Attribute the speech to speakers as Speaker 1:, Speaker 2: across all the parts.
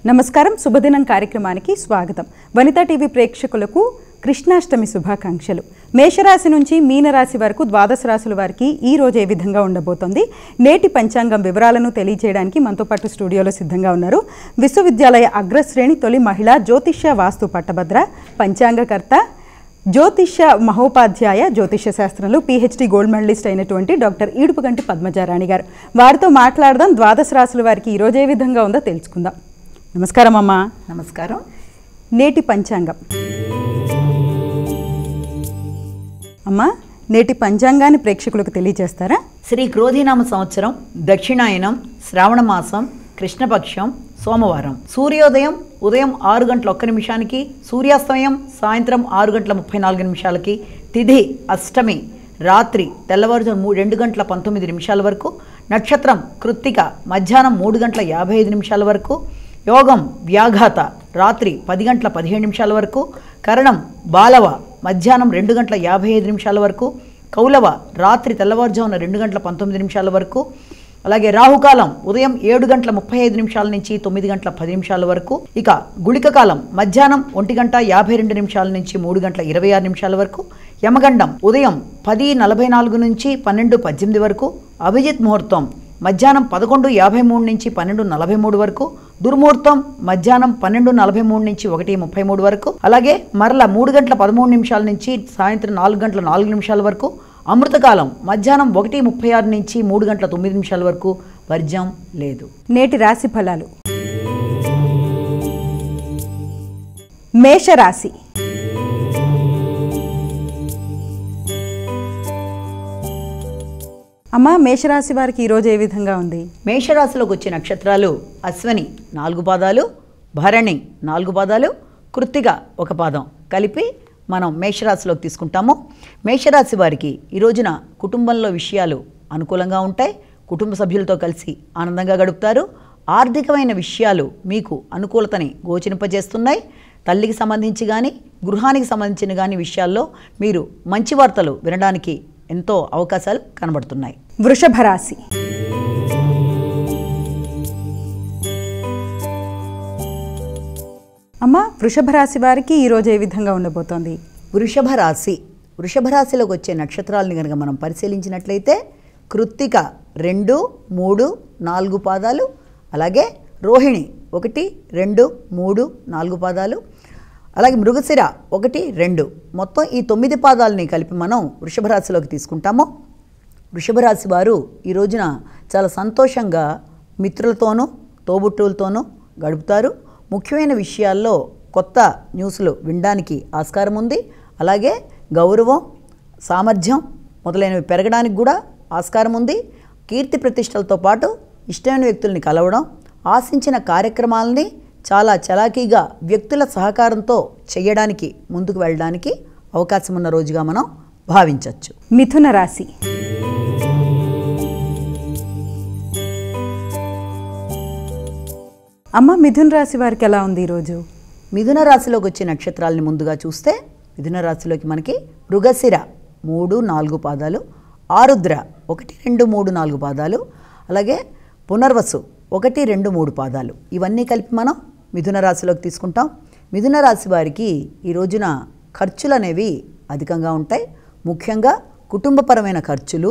Speaker 1: నమస్కారం శుభదినం కార్యక్రమానికి స్వాగతం. వనితా టీవీ ప్రేక్షకులకు కృష్ణాష్టమి శుభాకాంక్షలు. మేషరాశి నుంచి మీనరాశి వరకు ద్వాదశ రాశుల వారికి ఈ రోజు ఏ విధంగా ఉండబోతోంది, నేటి పంచాంగం వివరాలను తెలియజేయడానికి మనతో పాటు స్టూడియోలో సిద్ధంగా ఉన్నారు విశ్వవిద్యాలయ అగ్రశ్రేణి తొలి మహిళా జ్యోతిష్య వాస్తు పట్టభద్ర, పంచాంగకర్త, జ్యోతిష మహోపాధ్యాయ, జ్యోతిష శాస్త్రంలో పిహెచ్డి గోల్డ్ మెడలిస్ట్ అయినటువంటి డాక్టర్ ఈడుపుగంటి పద్మజారాణి గారు. వారితో మాట్లాడదాం. ద్వాదశ రాశుల వారికి ఈరోజు ఏ విధంగా ఉందో తెలుసుకుందాం. నమస్కారం అమ్మా.
Speaker 2: నమస్కారం.
Speaker 1: నేటి పంచాంగం అమ్మా, నేటి పంచాంగాన్ని ప్రేక్షకులకు తెలియజేస్తారా?
Speaker 2: శ్రీ క్రోధినామ సంవత్సరం, దక్షిణాయనం, శ్రావణ మాసం, కృష్ణపక్షం, సోమవారం. సూర్యోదయం ఉదయం 6:01 సూర్యాస్తమయం సాయంత్రం 6:34 తిథి అష్టమి రాత్రి తెల్లవారుజాము 2:19 వరకు. నక్షత్రం కృత్తిక మధ్యాహ్నం 3:55 వరకు. యోగం వ్యాఘాత రాత్రి 10:17 వరకు. కరణం బాలవ మధ్యాహ్నం 2:55 వరకు. కౌలవ రాత్రి తెల్లవారుజామున 2:19 వరకు. అలాగే రాహుకాలం ఉదయం 7:35 నుంచి 9:10 వరకు. ఇక గుళిక కాలం మధ్యాహ్నం 1:52 నుంచి 3:26 వరకు. యమగండం ఉదయం 10:44 నుంచి 12:18 వరకు. అభిజిత్ ముహూర్తం మధ్యాహ్నం 11:53 నుంచి 12:43 వరకు. దుర్ముహూర్తం మధ్యాహ్నం 12:43 నుంచి 1:33 వరకు. అలాగే మరల 3:13 నుంచి సాయంత్రం 4:04 వరకు. అమృతకాలం మధ్యాహ్నం 1:36 నుంచి 3:09 వరకు. వర్జం లేదు.
Speaker 1: నేటి రాశి ఫలాలు. మేషరాశి. అమ్మ, మేషరాశి వారికి ఈరోజు ఏ విధంగా ఉంది?
Speaker 2: మేషరాశిలోకి వచ్చే నక్షత్రాలు అశ్వని 4 పాదాలు, భరణి 4 పాదాలు, కృత్తిక 1 పాదం కలిపి మనం మేషరాశిలోకి తీసుకుంటాము. మేషరాశి వారికి ఈ రోజున కుటుంబంలో విషయాలు అనుకూలంగా ఉంటాయి. కుటుంబ సభ్యులతో కలిసి ఆనందంగా గడుపుతారు. ఆర్థికమైన విషయాలు మీకు అనుకూలతని గోచరింపజేస్తున్నాయి. తల్లికి సంబంధించి కానీ గృహానికి సంబంధించిన కానీ విషయాల్లో మీరు మంచి వార్తలు వినడానికి ఎంతో అవకాశాలు కనబడుతున్నాయి.
Speaker 1: వృషభ రాశి. అమ్మ, వృషభ రాశి వారికి ఈరోజు ఏ విధంగా ఉండబోతోంది?
Speaker 2: వృషభ రాశిలోకి వచ్చే నక్షత్రాలని కనుక మనం పరిశీలించినట్లయితే కృత్తిక 2, 3, 4 పాదాలు, అలాగే రోహిణి 1, 2, 3, 4 పాదాలు, అలాగే మృగశిర 1, 2 మొత్తం ఈ 9 పాదాలని కలిపి మనం వృషభ రాశిలోకి తీసుకుంటాము. వృషభ రాశి వారు ఈ రోజున చాలా సంతోషంగా మిత్రులతోనూ తోబుట్టువులతోనూ గడుపుతారు. ముఖ్యమైన విషయాల్లో కొత్త న్యూస్లు వినడానికి ఆస్కారం ఉంది. అలాగే గౌరవం, సామర్థ్యం మొదలైనవి పెరగడానికి కూడా ఆస్కారం ఉంది. కీర్తి ప్రతిష్టలతో పాటు ఇష్టమైన వ్యక్తుల్ని కలవడం, ఆశించిన కార్యక్రమాలని చాలా చలాకీగా వ్యక్తుల సహకారంతో చేయడానికి ముందుకు వెళ్ళడానికి అవకాశం ఉన్న రోజుగా మనం భావించవచ్చు.
Speaker 1: మిథున రాశి. అమ్మ, మిథున రాశి వారికి ఎలా ఉంది ఈరోజు?
Speaker 2: మిథున రాశిలోకి వచ్చే నక్షత్రాలని ముందుగా చూస్తే మిథున రాశిలోకి మనకి మృగశిర 3, 4 పాదాలు, ఆరుద్ర 1, 2, 3, 4 పాదాలు, అలాగే పునర్వసు 1, 2, 3 పాదాలు ఇవన్నీ కలిపి మనం మిథున రాశిలోకి తీసుకుంటాం. మిథున రాశి వారికి ఈ రోజున ఖర్చులు అనేవి అధికంగా ఉంటాయి. ముఖ్యంగా కుటుంబపరమైన ఖర్చులు,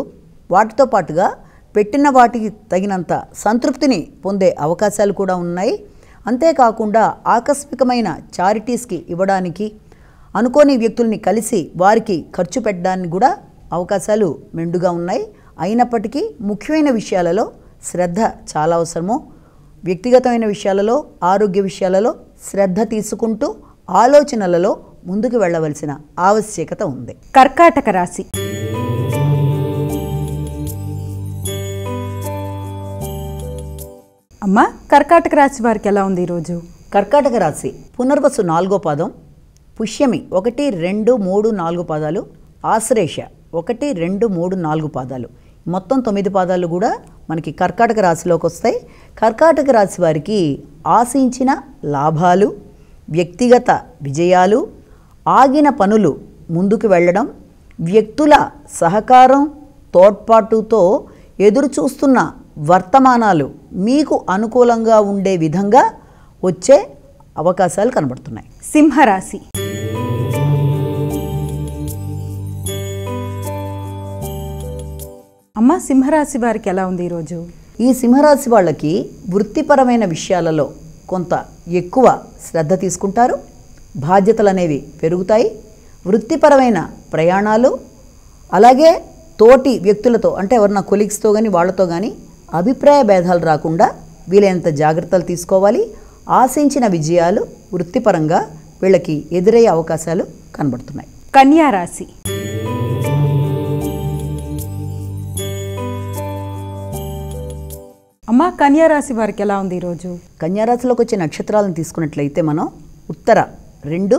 Speaker 2: వాటితో పాటుగా పెట్టిన వాటికి తగినంత సంతృప్తిని పొందే అవకాశాలు కూడా ఉన్నాయి. అంతేకాకుండా ఆకస్మికమైన చారిటీస్కి ఇవ్వడానికి, అనుకోని వ్యక్తుల్ని కలిసి వారికి ఖర్చు పెట్టడానికి కూడా అవకాశాలు మెండుగా ఉన్నాయి. అయినప్పటికీ ముఖ్యమైన విషయాలలో శ్రద్ధ చాలా అవసరము. వ్యక్తిగతమైన విషయాలలో, ఆరోగ్య విషయాలలో శ్రద్ధ తీసుకుంటూ ఆలోచనలలో ముందుకు వెళ్ళవలసిన ఆవశ్యకత ఉంది.
Speaker 1: కర్కాటక రాశి. అమ్మ, కర్కాటక రాశి వారికి ఎలా ఉంది ఈరోజు?
Speaker 2: కర్కాటక రాశి పునర్వసు 4వ పాదం, పుష్యమి 1, 2, 3, 4 పాదాలు, ఆశ్లేష 1, 2, 3, 4 పాదాలు మొత్తం 9 పాదాలు కూడా మనకి కర్కాటక రాశిలోకి వస్తాయి. కర్కాటక రాశి వారికి ఆశించిన లాభాలు, వ్యక్తిగత విజయాలు, ఆగిన పనులు ముందుకు వెళ్ళడం, వ్యక్తుల సహకారం తోడ్పాటుతో ఎదురు చూస్తున్న వర్తమానాలు మీకు అనుకూలంగా ఉండే విధంగా వచ్చే అవకాశాలు కనబడుతున్నాయి.
Speaker 1: సింహరాశి. అమ్మ, సింహరాశి వారికి ఎలా ఉంది ఈరోజు?
Speaker 2: ఈ సింహరాశి వాళ్ళకి వృత్తిపరమైన విషయాలలో కొంత ఎక్కువ శ్రద్ధ తీసుకుంటారు. బాధ్యతలు అనేవి పెరుగుతాయి. వృత్తిపరమైన ప్రయాణాలు, అలాగే తోటి వ్యక్తులతో అంటే ఎవరన్నా కొలీగ్స్తో కానీ వాళ్ళతో కానీ అభిప్రాయ భేదాలు రాకుండా వీలైనంత జాగ్రత్తలు తీసుకోవాలి. ఆశించిన విజయాలు వృత్తిపరంగా వీళ్ళకి ఎదురయ్యే అవకాశాలు కనబడుతున్నాయి.
Speaker 1: కన్యా రాశి. అమ్మ, కన్యా రాశి వారికి ఎలా ఉంది ఈరోజు?
Speaker 2: కన్యారాశిలోకి వచ్చే నక్షత్రాలను తీసుకున్నట్లయితే మనం ఉత్తర 2,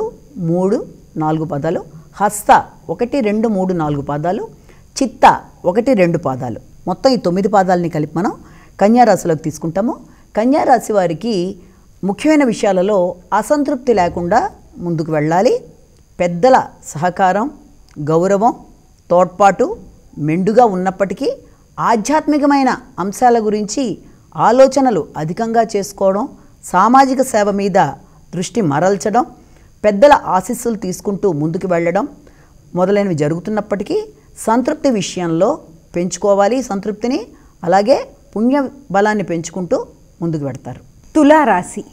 Speaker 2: 3, 4 పాదాలు, హస్త 1, 2, 3, 4 పాదాలు, చిత్త 1, 2 పాదాలు, మొత్తం ఈ 9 పాదాలని కలిపి మనం కన్యారాశిలోకి తీసుకుంటాము. కన్యారాశి వారికి ముఖ్యమైన విషయాలలో అసంతృప్తి లేకుండా ముందుకు వెళ్ళాలి. పెద్దల సహకారం, గౌరవం, తోడ్పాటు మెండుగా ఉన్నప్పటికీ ఆధ్యాత్మికమైన అంశాల గురించి ఆలోచనలు అధికంగా చేసుకోవడం, సామాజిక సేవ మీద దృష్టి మరల్చడం, పెద్దల ఆశీస్సులు తీసుకుంటూ ముందుకు వెళ్ళడం మొదలైనవి జరుగుతున్నప్పటికీ సంతృప్తి విషయంలో పెంచుకోవాలి. సంతృప్తిని అలాగే పుణ్య బలాన్ని పెంచుకుంటూ ముందుకు పెడతారు.
Speaker 1: తులారాశి.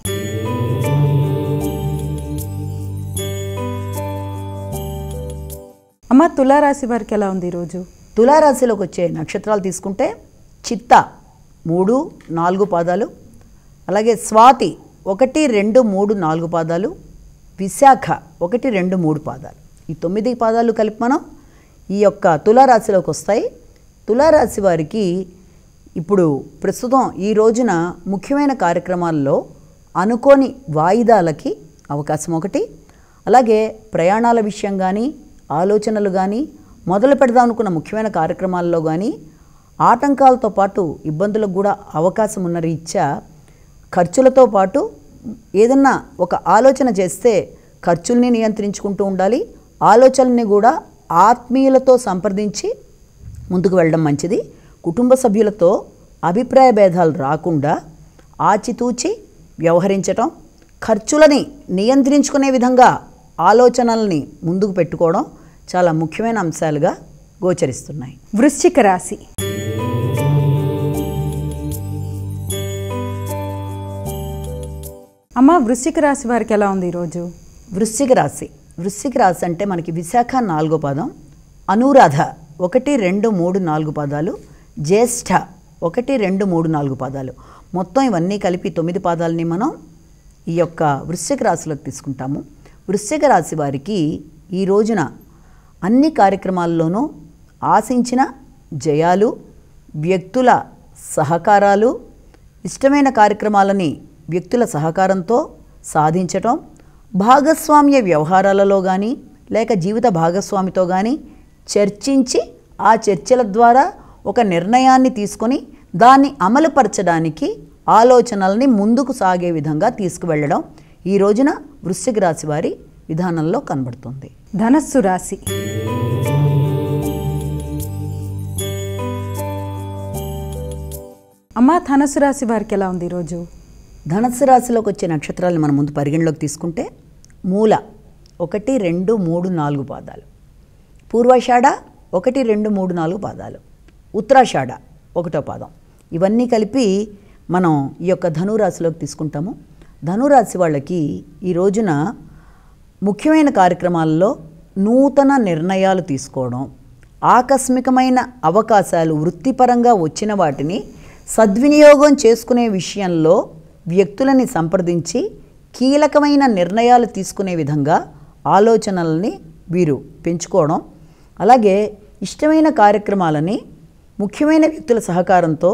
Speaker 1: అమ్మ, తులారాశి వారికి ఎలా ఉంది ఈరోజు?
Speaker 2: తులారాశిలోకి వచ్చే నక్షత్రాలు తీసుకుంటే చిత్త 3, 4 పాదాలు, అలాగే స్వాతి 1, 2, 3, 4 పాదాలు, విశాఖ 1, 2, 3 పాదాలు, ఈ 9 పాదాలు కలిపి మనం ఈ యొక్క తులారాశిలోకి వస్తాయి. తులారాశి వారికి ఇప్పుడు ప్రస్తుతం ఈ రోజున ముఖ్యమైన కార్యక్రమాల్లో అనుకోని వాయిదాలకి అవకాశం ఒకటి, అలాగే ప్రయాణాల విషయం కానీ ఆలోచనలు కానీ మొదలు పెడదాం అనుకున్న ముఖ్యమైన కార్యక్రమాల్లో కానీ ఆటంకాలతో పాటు ఇబ్బందులకు కూడా అవకాశం ఉన్న రీత్యా ఖర్చులతో పాటు ఏదన్నా ఒక ఆలోచన చేస్తే ఖర్చుల్ని నియంత్రించుకుంటూ ఉండాలి. ఆలోచనల్ని కూడా ఆత్మీయులతో సంప్రదించి ముందుకు వెళ్ళడం మంచిది. కుటుంబ సభ్యులతో అభిప్రాయ భేదాలు రాకుండా ఆచితూచి వ్యవహరించటం, ఖర్చులని నియంత్రించుకునే విధంగా ఆలోచనల్ని ముందుకు పెట్టుకోవడం చాలా ముఖ్యమైన అంశాలుగా గోచరిస్తున్నాయి.
Speaker 1: వృశ్చిక రాశి. అమ్మ, వృశ్చిక రాశి వారికి ఎలా ఉంది ఈరోజు?
Speaker 2: వృశ్చిక రాశి అంటే మనకి విశాఖ 4వ పాదం, అనురాధ 1, 2, 3, 4 పాదాలు, జ్యేష్ఠ 1, 2, 3, 4 పాదాలు, మొత్తం ఇవన్నీ కలిపి 9 పాదాలని మనం ఈ యొక్క వృశ్చిక రాశిలోకి తీసుకుంటాము. వృశ్చిక రాశి వారికి ఈ రోజున అన్ని కార్యక్రమాల్లోనూ ఆశించిన జయాలు, వ్యక్తుల సహకారాలు, ఇష్టమైన కార్యక్రమాలని వ్యక్తుల సహకారంతో సాధించటం, భాగస్వామ్య వ్యవహారాలలో కానీ లేక జీవిత భాగస్వామితో కానీ చర్చించి ఆ చర్చల ద్వారా ఒక నిర్ణయాన్ని తీసుకొని దాన్ని అమలుపరచడానికి ఆలోచనల్ని ముందుకు సాగే విధంగా తీసుకువెళ్ళడం ఈ రోజున వృశ్చిక రాశి వారి విధానంలో కనబడుతుంది.
Speaker 1: ధనస్సు రాశి. అమ్మ, ధనస్సు రాశి వారికి ఎలా ఉంది ఈరోజు?
Speaker 2: ధనస్సు రాశిలోకి వచ్చే నక్షత్రాలను మనం ముందు పరిగణలోకి తీసుకుంటే మూల 1, 2, 3, 4 పాదాలు, పూర్వాషాఢ 1, 2, 3, 4 పాదాలు, ఉత్తరాషాఢ 1వ పాదం, ఇవన్నీ కలిపి మనం ఈ యొక్క ధనురాశిలోకి తీసుకుంటాము. ధనురాశి వాళ్ళకి ఈ రోజున ముఖ్యమైన కార్యక్రమాల్లో నూతన నిర్ణయాలు తీసుకోవడం, ఆకస్మికమైన అవకాశాలు వృత్తిపరంగా వచ్చిన వాటిని సద్వినియోగం చేసుకునే విషయంలో వ్యక్తులని సంప్రదించి కీలకమైన నిర్ణయాలు తీసుకునే విధంగా ఆలోచనల్ని వీరు పెంచుకోవడం, అలాగే ఇష్టమైన కార్యక్రమాలని ముఖ్యమైన వ్యక్తుల సహకారంతో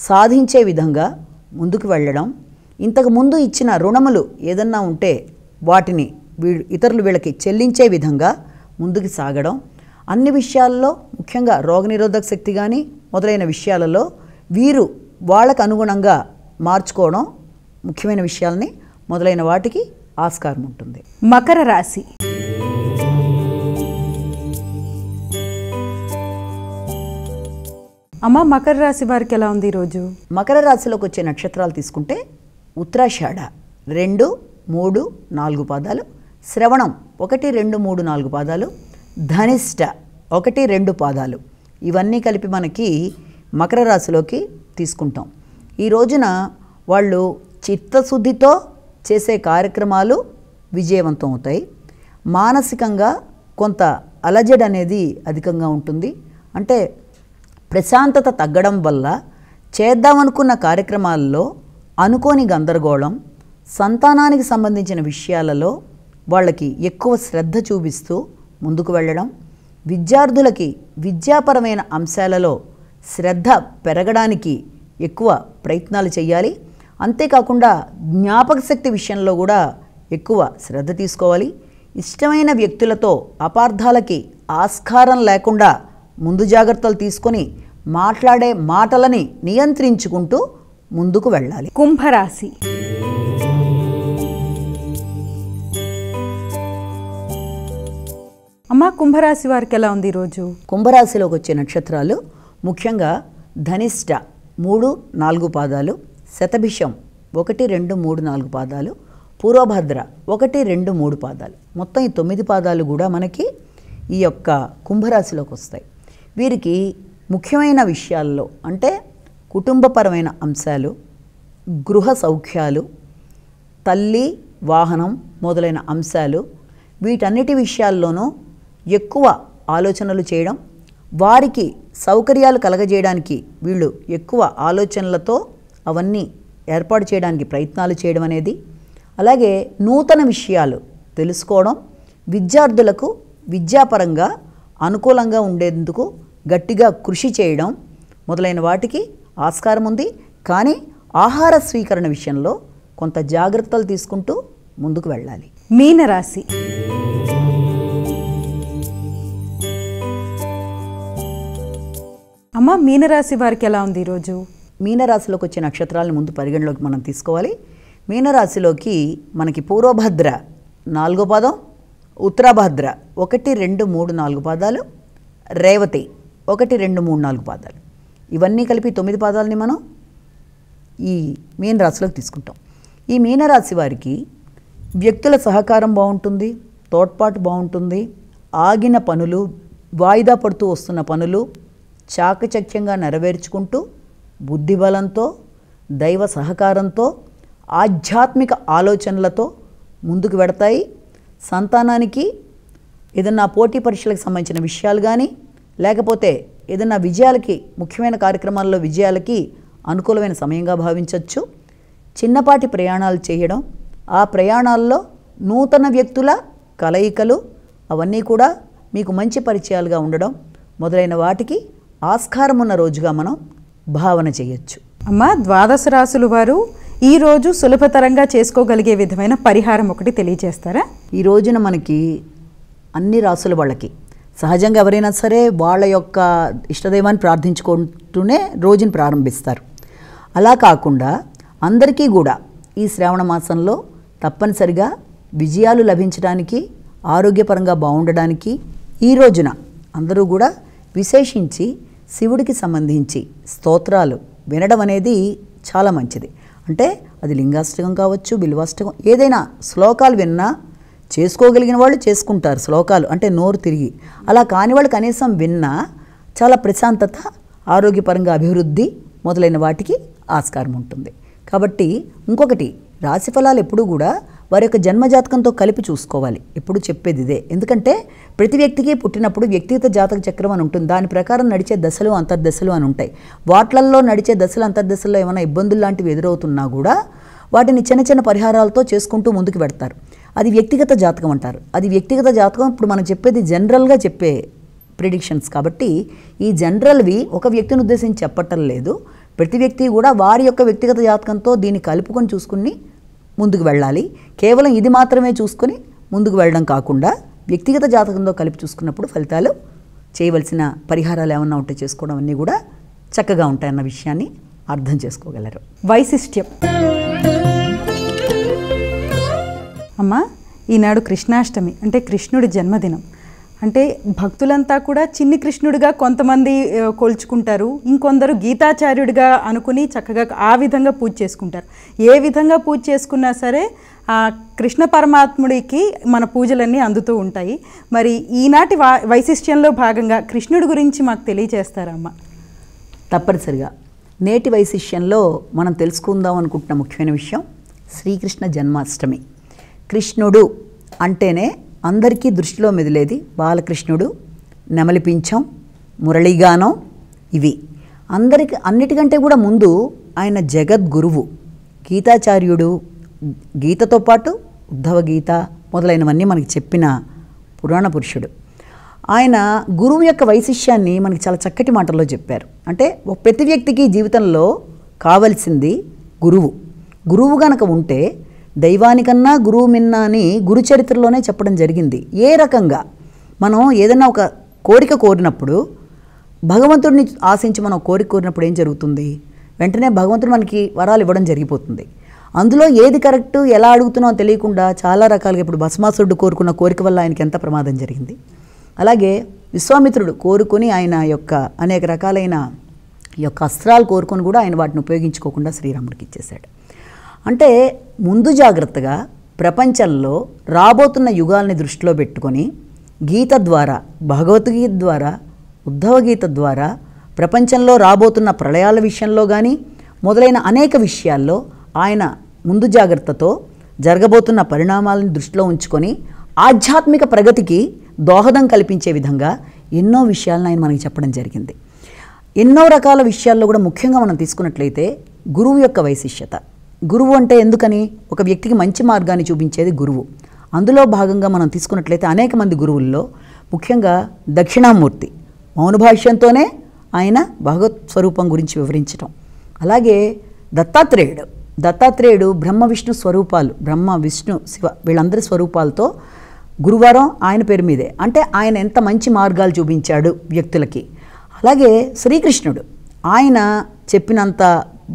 Speaker 2: సాధించే విధంగా ముందుకు వెళ్ళడం, ఇంతకుముందు ఇచ్చిన రుణములు ఏదన్నా ఉంటే వాటిని ఇతరులు వీళ్ళకి చెల్లించే విధంగా ముందుకు సాగడం, అన్ని విషయాల్లో ముఖ్యంగా రోగనిరోధక శక్తి కానీ మొదలైన విషయాలలో వీరు వాళ్ళకు అనుగుణంగా మార్చుకోవడం, ముఖ్యమైన విషయాలని మొదలైన వాటికి ఆస్కారం ఉంటుంది.
Speaker 1: మకర రాశి. అమ్మ, మకర రాశి వారికి ఎలా ఉంది ఈరోజు?
Speaker 2: మకర రాశిలోకి వచ్చే నక్షత్రాలు తీసుకుంటే ఉత్తరాషాఢ 2, 3, 4 పాదాలు, శ్రవణం 1, 2, 3, 4 పాదాలు, ధనిష్ట 1, 2 పాదాలు. ఇవన్నీ కలిపి మనకి మకర రాశిలోకి తీసుకుంటాం. ఈ రోజున వాళ్ళు చిత్తశుద్ధితో చేసే కార్యక్రమాలు విజయవంతం అవుతాయి. మానసికంగా కొంత అలజడి అనేది అధికంగా ఉంటుంది. అంటే ప్రశాంతత తగ్గడం వల్ల చేద్దామనుకున్న కార్యక్రమాల్లో అనుకోని గందరగోళం, సంతానానికి సంబంధించిన విషయాలలో వాళ్ళకి ఎక్కువ శ్రద్ధ చూపిస్తూ ముందుకు వెళ్ళడం, విద్యార్థులకి విద్యాపరమైన అంశాలలో శ్రద్ధ పెరగడానికి ఎక్కువ ప్రయత్నాలు చేయాలి. అంతేకాకుండా జ్ఞాపక శక్తి విషయంలో కూడా ఎక్కువ శ్రద్ధ తీసుకోవాలి. ఇష్టమైన వ్యక్తులతో అపార్థాలకి ఆస్కారం లేకుండా ముందు జాగ్రత్తలు తీసుకొని మాట్లాడే మాటలని నియంత్రించుకుంటూ ముందుకు వెళ్ళాలి.
Speaker 1: కుంభరాశి. అమ్మ, కుంభరాశి వారికి ఎలా ఉంది ఈరోజు?
Speaker 2: కుంభరాశిలోకి వచ్చే నక్షత్రాలు ముఖ్యంగా ధనిష్ట 3, 4 పాదాలు, శతభిషం 1, 2, 3, 4 పాదాలు, పూర్వభద్ర 1, 2, 3 పాదాలు. మొత్తం ఈ 9 పాదాలు కూడా మనకి ఈ యొక్క కుంభరాశిలోకి వస్తాయి. వీరికి ముఖ్యమైన విషయాల్లో అంటే కుటుంబపరమైన అంశాలు, గృహ సౌఖ్యాలు, తల్లి వాహనం మొదలైన అంశాలు, వీటన్నిటి విషయాల్లోనూ ఎక్కువ ఆలోచనలు చేయడం, వారికి సౌకర్యాలు కలగజేయడానికి వీళ్ళు ఎక్కువ ఆలోచనలతో అవన్నీ ఏర్పాటు చేయడానికి ప్రయత్నాలు చేయడం అనేది, అలాగే నూతన విషయాలు తెలుసుకోవడం, విద్యార్థులకు విద్యాపరంగా అనుకూలంగా ఉండేందుకు గట్టిగా కృషి చేయడం మొదలైన వాటికి ఆస్కారం ఉంది. కానీ ఆహార స్వీకరణ విషయంలో కొంత జాగ్రత్తలు తీసుకుంటూ ముందుకు వెళ్ళాలి.
Speaker 1: మీనరాశి. అమ్మ, మీనరాశి వారికి ఎలా ఉంది ఈరోజు?
Speaker 2: మీనరాశిలోకి వచ్చే నక్షత్రాలను ముందు పరిగణలోకి మనం తీసుకోవాలి. మీనరాశిలోకి మనకి పూర్వభద్ర 4వ పాదం, ఉత్తరాభద్ర 1, 2, 3, 4 పాదాలు, రేవతి 1, 2, 3, 4 పాదాలు. ఇవన్నీ కలిపి 9 పాదాలని మనం ఈ మీనరాశిలోకి తీసుకుంటాం. ఈ మీనరాశి వారికి వ్యక్తుల సహకారం బాగుంటుంది, తోడ్పాటు బాగుంటుంది. ఆగిన పనులు, వాయిదా పడుతూ వస్తున్న పనులు చాకచక్యంగా నెరవేర్చుకుంటూ బుద్ధిబలంతో, దైవ సహకారంతో, ఆధ్యాత్మిక ఆలోచనలతో ముందుకు వెడతాయి. సంతానానికి ఏదన్నా పోటీ పరీక్షలకు సంబంధించిన విషయాలు కానీ, లేకపోతే ఏదన్నా విజయాలకి, ముఖ్యమైన కార్యక్రమాల్లో విజయాలకి అనుకూలమైన సమయంగా భావించవచ్చు. చిన్నపాటి ప్రయాణాలు చేయడం, ఆ ప్రయాణాల్లో నూతన వ్యక్తుల కలయికలు అవన్నీ కూడా మీకు మంచి పరిచయాలుగా ఉండడం మొదలైన వాటికి ఆస్కారం ఉన్న రోజుగా మనం భావన చేయొచ్చు.
Speaker 1: అమ్మ, ద్వాదశ రాశుల వారు ఈరోజు సులభతరంగా చేసుకోగలిగే విధమైన పరిహారం ఒకటి తెలియజేస్తారా?
Speaker 2: ఈ రోజున మనకి అన్ని రాసుల వాళ్ళకి సహజంగా ఎవరైనా సరే వాళ్ళ యొక్క ఇష్టదైవాన్ని ప్రార్థించుకుంటూనే రోజును ప్రారంభిస్తారు. అలా కాకుండా అందరికీ కూడా ఈ శ్రావణ మాసంలో తప్పనిసరిగా విజయాలు లభించడానికి, ఆరోగ్యపరంగా బాగుండడానికి ఈ రోజున అందరూ కూడా విశేషించి శివుడికి సంబంధించి స్తోత్రాలు వినడం అనేది చాలా మంచిది. అంటే అది లింగాష్టకం కావచ్చు, బిల్వాష్టకం, ఏదైనా శ్లోకాలు విన్నా చేసుకోగలిగిన వాళ్ళు చేసుకుంటారు శ్లోకాలు, అంటే నోరు తిరిగి. అలా కాని వాళ్ళు కనీసం విన్నా చాలా ప్రశాంతత, ఆరోగ్యపరంగా అభివృద్ధి మొదలైన వాటికి ఆస్కారం ఉంటుంది. కాబట్టి ఇంకొకటి, రాశిఫలాలు ఎప్పుడూ కూడా వారి యొక్క జన్మజాతకంతో కలిపి చూసుకోవాలి. ఎప్పుడు చెప్పేది ఇదే. ఎందుకంటే ప్రతి వ్యక్తికి పుట్టినప్పుడు వ్యక్తిగత జాతక చక్రం అని ఉంటుంది. దాని ప్రకారం నడిచే దశలు, అంతర్దశలు అని ఉంటాయి. వాట్లల్లో నడిచే దశలు, అంతర్దశల్లో ఏమైనా ఇబ్బందులు లాంటివి ఎదురవుతున్నా కూడా వాటిని చిన్న చిన్న పరిహారాలతో చేసుకుంటూ ముందుకు పెడతారు. అది వ్యక్తిగత జాతకం అంటారు. అది వ్యక్తిగత జాతకం. ఇప్పుడు మనం చెప్పేది జనరల్గా చెప్పే ప్రిడిక్షన్స్ కాబట్టి ఈ జనరల్వి ఒక వ్యక్తిని ఉద్దేశించి చెప్పటం లేదు. ప్రతి వ్యక్తి కూడా వారి యొక్క వ్యక్తిగత జాతకంతో దీన్ని కలుపుకొని చూసుకుని ముందుకు వెళ్ళాలి. కేవలం ఇది మాత్రమే చూసుకొని ముందుకు వెళ్ళడం కాకుండా వ్యక్తిగత జాతకంతో కలిపి చూసుకున్నప్పుడు ఫలితాలు, చేయవలసిన పరిహారాలు ఏమన్నా ఉంటే చేసుకోవడం అన్నీ కూడా చక్కగా ఉంటాయన్న విషయాన్ని అర్థం చేసుకోగలరు.
Speaker 1: వైశిష్ట్యం. అమ్మ, ఈనాడు కృష్ణాష్టమి అంటే కృష్ణుడి జన్మదినం. అంటే భక్తులంతా కూడా చిన్ని కృష్ణుడిగా కొంతమంది కొలుచుకుంటారు, ఇంకొందరు గీతాచార్యుడిగా అనుకుని చక్కగా ఆ విధంగా పూజ చేసుకుంటారు. ఏ విధంగా పూజ చేసుకున్నా సరే ఆ కృష్ణ పరమాత్ముడికి మన పూజలన్నీ అందుతూ ఉంటాయి. మరి ఈనాటి వైశిష్ట్యంలో భాగంగా కృష్ణుడి గురించి మాకు తెలియజేస్తారమ్మా?
Speaker 2: తప్పనిసరిగా నేటి వైశిష్యంలో మనం తెలుసుకుందాం అనుకుంటున్న ముఖ్యమైన విషయం శ్రీకృష్ణ జన్మాష్టమి. కృష్ణుడు అంటేనే అందరికీ దృష్టిలో మెదిలేది బాలకృష్ణుడు, నెమలిపించం, మురళీగానం. ఇవి అన్నిటికంటే కూడా ముందు ఆయన జగద్గురువు, గీతాచార్యుడు. గీతతో పాటు ఉద్ధవ గీత మొదలైనవన్నీ మనకి చెప్పిన పురాణ పురుషుడు. ఆయన గురువు యొక్క వైశిష్యాన్ని మనకి చాలా చక్కటి మాటల్లో చెప్పారు. అంటే ప్రతి వ్యక్తికి జీవితంలో కావలసింది గురువు. గురువు గనక ఉంటే దైవానికన్నా గురువు మిన్న అని గురుచరిత్రలోనే చెప్పడం జరిగింది. ఏ రకంగా మనం ఏదైనా ఒక కోరిక కోరినప్పుడు, భగవంతుడిని ఆశించి మనం కోరిక కోరినప్పుడు ఏం జరుగుతుంది? వెంటనే భగవంతుడు మనకి వరాలు ఇవ్వడం జరిగిపోతుంది. అందులో ఏది కరెక్ట్, ఎలా అడుగుతున్నామో తెలియకుండా చాలా రకాలుగా, ఇప్పుడు భస్మాసురుడు కోరుకున్న కోరిక వల్ల ఆయనకి ఎంత ప్రమాదం జరిగింది. అలాగే విశ్వామిత్రుడు కోరుకొని ఆయన యొక్క అనేక రకాలైన యొక్క అస్త్రాలు కోరుకొని కూడా ఆయన వాటిని ఉపయోగించుకోకుండా శ్రీరాముడికి ఇచ్చేశాడు. అంటే ముందు జాగ్రత్తగా ప్రపంచంలో రాబోతున్న యుగాల్ని దృష్టిలో పెట్టుకొని గీత ద్వారా, భగవద్గీత ద్వారా, ఉద్ధవ గీత ద్వారా ప్రపంచంలో రాబోతున్న ప్రళయాల విషయంలో కానీ మొదలైన అనేక విషయాల్లో ఆయన ముందు జాగ్రత్తతో జరగబోతున్న పరిణామాలను దృష్టిలో ఉంచుకొని ఆధ్యాత్మిక ప్రగతికి దోహదం కల్పించే విధంగా ఎన్నో విషయాలను ఆయన మనకి చెప్పడం జరిగింది. ఎన్నో రకాల విషయాల్లో కూడా ముఖ్యంగా మనం తీసుకున్నట్లయితే గురువు యొక్క వైశిష్యత. గురువు అంటే ఎందుకని? ఒక వ్యక్తికి మంచి మార్గాన్ని చూపించేది గురువు. అందులో భాగంగా మనం తీసుకున్నట్లయితే అనేక మంది గురువుల్లో ముఖ్యంగా దక్షిణామూర్తి మౌనభాష్యంతోనే ఆయన భగవత్ స్వరూపం గురించి వివరించడం. అలాగే దత్తాత్రేయుడు బ్రహ్మ విష్ణు స్వరూపాలు, బ్రహ్మ విష్ణు శివ వీళ్ళందరి స్వరూపాలతో గురువారం ఆయన పేరు మీదే. అంటే ఆయన ఎంత మంచి మార్గాలు చూపించాడు వ్యక్తులకి. అలాగే శ్రీకృష్ణుడు ఆయన చెప్పినంత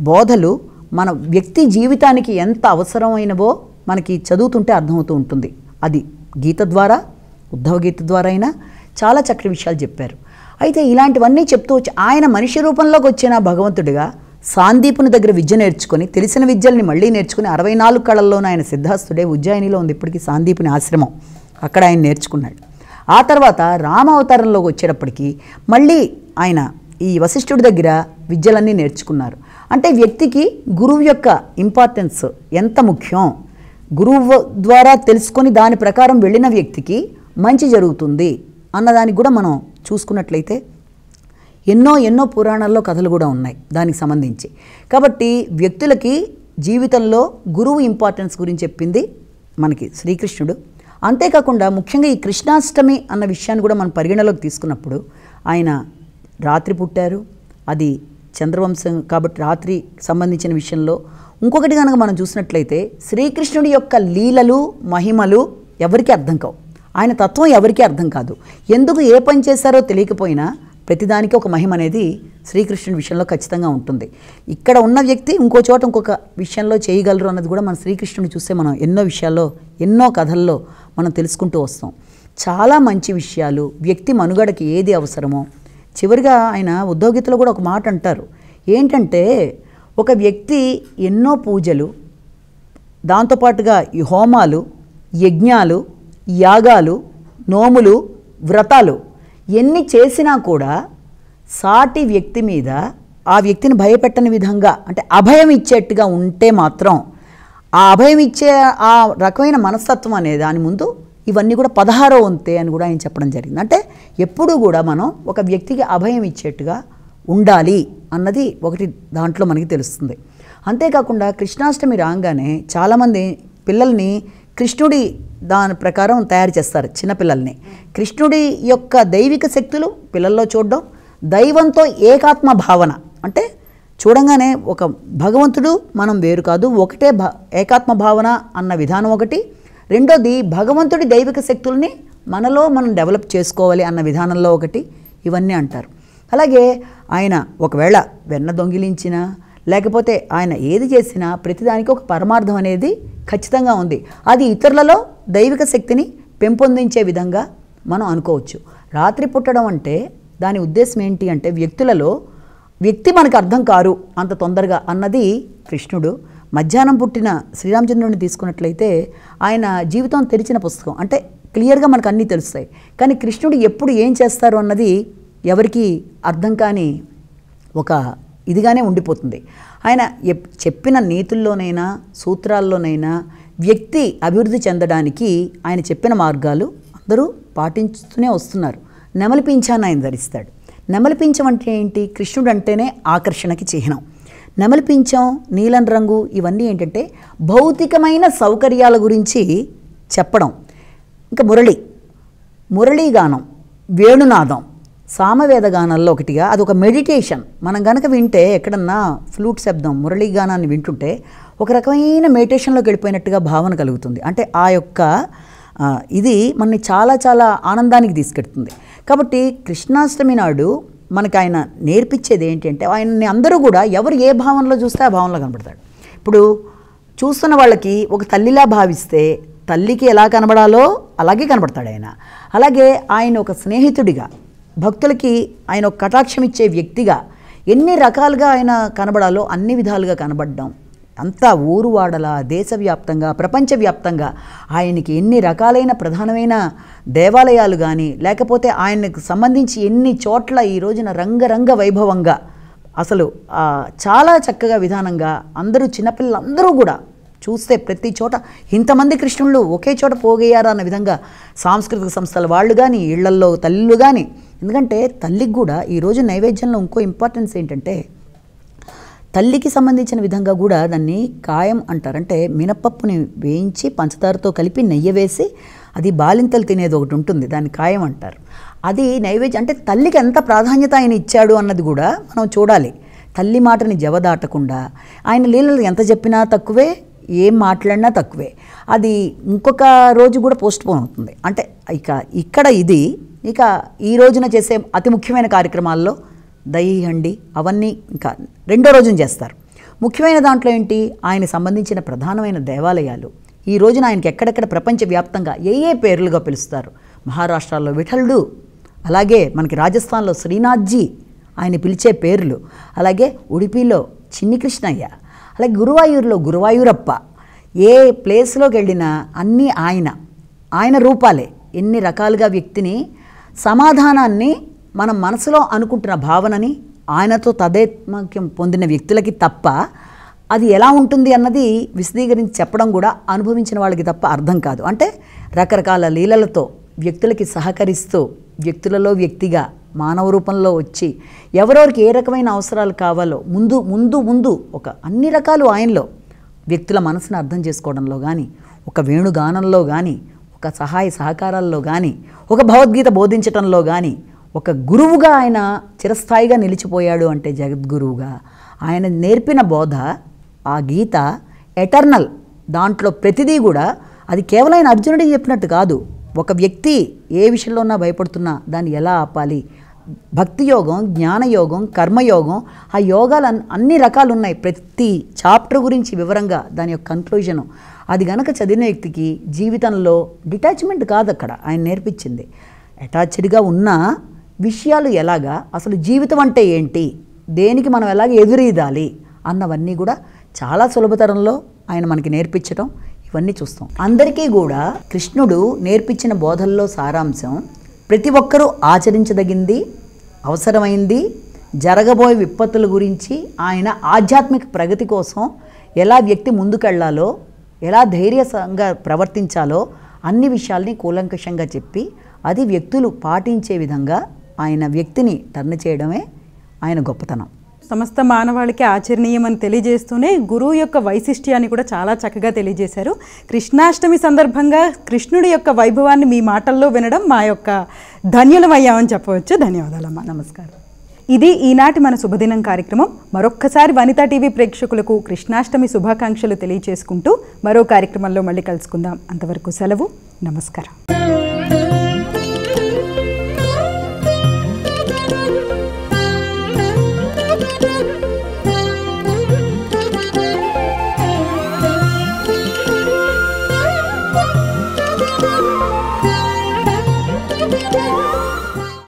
Speaker 2: బోధలు మన వ్యక్తి జీవితానికి ఎంత అవసరమైనవో మనకి చదువుతుంటే అర్థమవుతూ ఉంటుంది. అది గీత ద్వారా, ఉద్ధవ గీత ద్వారా అయినా చాలా చక్కటి విషయాలు చెప్పారు. అయితే ఇలాంటివన్నీ చెప్తూ వచ్చి ఆయన మనిషి రూపంలోకి వచ్చిన భగవంతుడిగా సాందీపుని దగ్గర విద్య నేర్చుకొని, తెలిసిన విద్యల్ని మళ్ళీ నేర్చుకుని 64 కళల్లోనూ ఆయన సిద్ధాస్తుడే. ఉజ్జయినిలో ఉంది ఇప్పటికీ సాందీపుని ఆశ్రమం, అక్కడ ఆయన నేర్చుకున్నాడు. ఆ తర్వాత రామావతారంలోకి వచ్చేటప్పటికి మళ్ళీ ఆయన ఈ వశిష్ఠుడి దగ్గర విద్యలన్నీ నేర్చుకున్నారు. అంటే వ్యక్తికి గురువు యొక్క ఇంపార్టెన్స్ ఎంత ముఖ్యం, గురువు ద్వారా తెలుసుకొని దాని ప్రకారం వెళ్ళిన వ్యక్తికి మంచి జరుగుతుంది అన్నదానికి కూడా మనం చూసుకున్నట్లయితే ఎన్నో పురాణాల్లో కథలు కూడా ఉన్నాయి దానికి సంబంధించి. కాబట్టి వ్యక్తులకి జీవితంలో గురువు ఇంపార్టెన్స్ గురించి చెప్పింది మనకి శ్రీకృష్ణుడు. అంతేకాకుండా ముఖ్యంగా ఈ కృష్ణాష్టమి అన్న విషయాన్ని కూడా మనం పరిగణలోకి తీసుకున్నప్పుడు ఆయన రాత్రి పుట్టారు, అది చంద్రవంశం కాబట్టి రాత్రి సంబంధించిన విషయంలో. ఇంకొకటి కనుక మనం చూసినట్లయితే శ్రీకృష్ణుడి యొక్క లీలలు, మహిమలు ఎవరికీ అర్థం కావు. ఆయన తత్వం ఎవరికీ అర్థం కాదు. ఎందుకు ఏ పని చేశారో తెలియకపోయినా ప్రతిదానికి ఒక మహిమ అనేది శ్రీకృష్ణుడి విషయంలో ఖచ్చితంగా ఉంటుంది. ఇక్కడ ఉన్న వ్యక్తి ఇంకో చోట ఇంకొక విషయంలో చేయగలరు అన్నది కూడా మన శ్రీకృష్ణుని చూస్తే మనం ఎన్నో విషయాల్లో, ఎన్నో కథల్లో మనం తెలుసుకుంటూ వస్తాం. చాలా మంచి విషయాలు, వ్యక్తి మనుగడకి ఏది అవసరమో. చివరిగా ఆయన ఉద్ధవగీతలో కూడా ఒక మాట అంటారు. ఏంటంటే ఒక వ్యక్తి ఎన్నో పూజలు, దాంతోపాటుగా ఈ హోమాలు, యజ్ఞాలు, యాగాలు, నోములు, వ్రతాలు ఎన్ని చేసినా కూడా సాటి వ్యక్తి మీద ఆ వ్యక్తిని భయపెట్టని విధంగా, అంటే అభయం ఇచ్చేట్టుగా ఉంటే మాత్రం ఆ అభయం ఇచ్చే ఆ రకమైన మనస్తత్వం అనే దాని ముందు ఇవన్నీ కూడా 16వ వంతే అని కూడా ఆయన చెప్పడం జరిగింది. అంటే ఎప్పుడూ కూడా మనం ఒక వ్యక్తికి అభయం ఇచ్చేట్టుగా ఉండాలి అన్నది ఒకటి దాంట్లో మనకి తెలుస్తుంది. అంతేకాకుండా కృష్ణాష్టమి రాగానే చాలామంది పిల్లల్ని కృష్ణుడి దాని ప్రకారం తయారు చేస్తారు. చిన్నపిల్లల్ని కృష్ణుడి యొక్క దైవిక శక్తులు పిల్లల్లో చూడడం, దైవంతో ఏకాత్మ భావన, అంటే చూడంగానే ఒక భగవంతుడు మనం వేరు కాదు, ఒకటే ఏకాత్మ భావన అన్న విధానం ఒకటి. రెండోది భగవంతుడి దైవిక శక్తుల్ని మనలో మనం డెవలప్ చేసుకోవాలి అన్న విధానంలో ఒకటి. ఇవన్నీ అంటారు. అలాగే ఆయన ఒకవేళ వెన్న దొంగిలించినా లేకపోతే ఆయన ఏది చేసినా ప్రతిదానికి ఒక పరమార్థం అనేది ఖచ్చితంగా ఉంది. అది ఇతరులలో దైవిక శక్తిని పెంపొందించే విధంగా మనం అనుకోవచ్చు. రాత్రి పుట్టడం అంటే దాని ఉద్దేశం ఏంటి అంటే వ్యక్తి మనకు అర్థం కారు అంత తొందరగా అన్నది కృష్ణుడు. మధ్యాహ్నం పుట్టిన శ్రీరామచంద్రుడిని తీసుకున్నట్లయితే ఆయన జీవితం తెరిచిన పుస్తకం, అంటే క్లియర్గా మనకు అన్నీ తెలుస్తాయి. కానీ కృష్ణుడు ఎప్పుడు ఏం చేస్తారు అన్నది ఎవరికి అర్థం కాని ఒక ఇదిగానే ఉండిపోతుంది. ఆయన చెప్పిన నీతుల్లోనైనా సూత్రాల్లోనైనా వ్యక్తి అభివృద్ధి చెందడానికి ఆయన చెప్పిన మార్గాలు అందరూ పాటించుతూనే వస్తున్నారు. నెమలి పింఛాన్ని ఆయన ధరిస్తాడు. నెమలి పింఛం అంటే ఏంటి? కృష్ణుడు అంటేనే ఆకర్షణకి చిహ్నం. నెమలి పింఛం, నీలం రంగు ఇవన్నీ ఏంటంటే భౌతికమైన సౌకర్యాల గురించి చెప్పడం. ఇంకా మురళీగానం, వేణునాదం సామవేద గానాల్లో ఒకటిగా అదొక మెడిటేషన్. మనం గనక వింటే ఎక్కడన్నా ఫ్లూట్ శబ్దం, మురళీగానాన్ని వింటుంటే ఒక రకమైన మెడిటేషన్లోకి వెళ్ళిపోయినట్టుగా భావన కలుగుతుంది. అంటే ఆ యొక్క ఇది మనని చాలా చాలా ఆనందానికి తీసుకెడుతుంది. కాబట్టి కృష్ణాష్టమి నాడు మనకు ఆయన నేర్పించేది ఏంటి అంటే ఆయన్ని అందరూ కూడా ఎవరు ఏ భావనలో చూస్తే ఆ భావనలో కనబడతాడు. ఇప్పుడు చూస్తున్న వాళ్ళకి ఒక తల్లిలా భావిస్తే తల్లికి ఎలా కనబడాలో అలాగే కనబడతాడు ఆయన. అలాగే ఆయన ఒక స్నేహితుడిగా, భక్తులకి ఆయన ఒక కటాక్షం ఇచ్చే వ్యక్తిగా ఎన్ని రకాలుగా ఆయన కనబడాలో అన్ని విధాలుగా కనబడడం, అంతా ఊరువాడలా దేశవ్యాప్తంగా ప్రపంచవ్యాప్తంగా ఆయనకి ఎన్ని రకాలైన ప్రధానమైన దేవాలయాలు కానీ లేకపోతే ఆయనకు సంబంధించి ఎన్ని చోట్ల ఈ రోజున రంగరంగ వైభవంగా అసలు చాలా చక్కగా విధానంగా అందరూ చిన్నపిల్లలందరూ కూడా చూస్తే ప్రతి చోట ఇంతమంది కృష్ణుళ్ళు ఒకే చోట పోగయ్యారా అన్న విధంగా సాంస్కృతిక సంస్థల వాళ్ళు కానీ ఇళ్లల్లో తల్లులు కానీ. ఎందుకంటే తల్లికి కూడా ఈరోజు నైవేద్యంలో ఇంకో ఇంపార్టెన్స్ ఏంటంటే తల్లికి సంబంధించిన విధంగా కూడా దాన్ని కాయం అంటారు. అంటే మినపప్పుని వేయించి పంచదారతో కలిపి నెయ్యి వేసి అది బాలింతలు తినేది ఒకటి ఉంటుంది, దాన్ని కాయం అంటారు. అది నైవేద్యం. అంటే తల్లికి ఎంత ప్రాధాన్యత ఆయన ఇచ్చాడు అన్నది కూడా మనం చూడాలి. తల్లి మాటని జవదాటకుండా ఆయన లీలలు ఎంత చెప్పినా తక్కువే, ఏం మాట్లాడినా తక్కువే. అది ఇంకొక రోజు కూడా పోస్ట్ పోన్ అవుతుంది. అంటే ఇక్కడ ఇది ఇక ఈ రోజున చేసే అతి ముఖ్యమైన కార్యక్రమాల్లో దహి అవన్నీ ఇంకా రెండో రోజున చేస్తారు. ముఖ్యమైన దాంట్లో ఏంటి, ఆయన సంబంధించిన ప్రధానమైన దేవాలయాలు ఈ రోజున ఆయనకి ఎక్కడెక్కడ ప్రపంచవ్యాప్తంగా ఏ పేర్లుగా పిలుస్తారు. మహారాష్ట్రలో విఠలుడు, అలాగే మనకి రాజస్థాన్లో శ్రీనాథ్జీ ఆయన పిలిచే పేర్లు, అలాగే ఉడిపిలో చిన్ని కృష్ణయ్య, అలాగే గురువాయూరులో గురువాయూరప్ప. ఏ ప్లేస్లోకి వెళ్ళినా అన్నీ ఆయన రూపాలే. ఎన్ని రకాలుగా వ్యక్తిని సమాధానాన్ని మనం మనసులో అనుకుంటున్న భావనని ఆయనతో తదేత్మక్యం పొందిన వ్యక్తులకి తప్ప అది ఎలా ఉంటుంది అన్నది విశదీకరించి చెప్పడం కూడా అనుభవించిన వాళ్ళకి తప్ప అర్థం కాదు. అంటే రకరకాల లీలలతో వ్యక్తులకి సహకరిస్తూ వ్యక్తులలో వ్యక్తిగా మానవ రూపంలో వచ్చి ఎవరెవరికి ఏ రకమైన అవసరాలు కావాలో ముందు ఒక అన్ని రకాలు ఆయనలో వ్యక్తుల మనసును అర్థం చేసుకోవడంలో కానీ, ఒక వేణుగానంలో కానీ, ఒక సహాయ సహకారాల్లో కానీ, ఒక భగవద్గీత బోధించటంలో కానీ ఒక గురువుగా ఆయన చిరస్థాయిగా నిలిచిపోయాడు. అంటే జగద్గురువుగా ఆయన నేర్పిన బోధ, ఆ గీత ఎటర్నల్. దాంట్లో ప్రతిదీ కూడా అది కేవలం ఆయన అర్జునుడికి చెప్పినట్టు కాదు. ఒక వ్యక్తి ఏ విషయంలోనా భయపడుతున్నా దాన్ని ఎలా ఆపాలి, భక్తి యోగం, జ్ఞానయోగం, కర్మయోగం, ఆ యోగాలు అన్ని రకాలు ఉన్నాయి. ప్రతి చాప్టర్ గురించి వివరంగా దాని యొక్క కన్క్లూజను అది గనక చదివిన వ్యక్తికి జీవితంలో డిటాచ్మెంట్ కాదు అక్కడ ఆయన నేర్పించింది. అటాచ్డ్గా ఉన్న విషయాలు ఎలాగా, అసలు జీవితం అంటే ఏంటి, దేనికి మనం ఎలాగ ఎదురీదాలి అన్నవన్నీ కూడా చాలా సులభతరంలో ఆయన మనకి నేర్పించడం ఇవన్నీ చూస్తాం. అందరికీ కూడా కృష్ణుడు నేర్పించిన బోధల్లో సారాంశం ప్రతి ఒక్కరూ ఆచరించదగింది, అవసరమైంది, జరగబోయే విపత్తుల గురించి ఆయన ఆధ్యాత్మిక ప్రగతి కోసం ఎలా వ్యక్తి ముందుకెళ్లాలో, ఎలా ధైర్యంగా ప్రవర్తించాలో అన్ని విషయాల్ని కూలంకషంగా చెప్పి అది వ్యక్తులు పాటించే విధంగా ఆయన వ్యక్తిని టర్న్ చేయడమే ఆయన గొప్పతనం.
Speaker 1: సమస్త మానవాళికి ఆచరణీయమని తెలియజేస్తూనే గురువు యొక్క వైశిష్ట్యాన్ని కూడా చాలా చక్కగా తెలియజేశారు. కృష్ణాష్టమి సందర్భంగా కృష్ణుడి యొక్క వైభవాన్ని మీ మాటల్లో వినడం మా యొక్క ధన్యులమయ్యామని చెప్పవచ్చు. ధన్యవాదాలమ్మా.
Speaker 2: నమస్కారం.
Speaker 1: ఇది ఈనాటి మన శుభదినం కార్యక్రమం. మరొక్కసారి వనితా టీవీ ప్రేక్షకులకు కృష్ణాష్టమి శుభాకాంక్షలు తెలియజేసుకుంటూ మరో కార్యక్రమంలో మళ్ళీ కలుసుకుందాం. అంతవరకు సెలవు. నమస్కారం.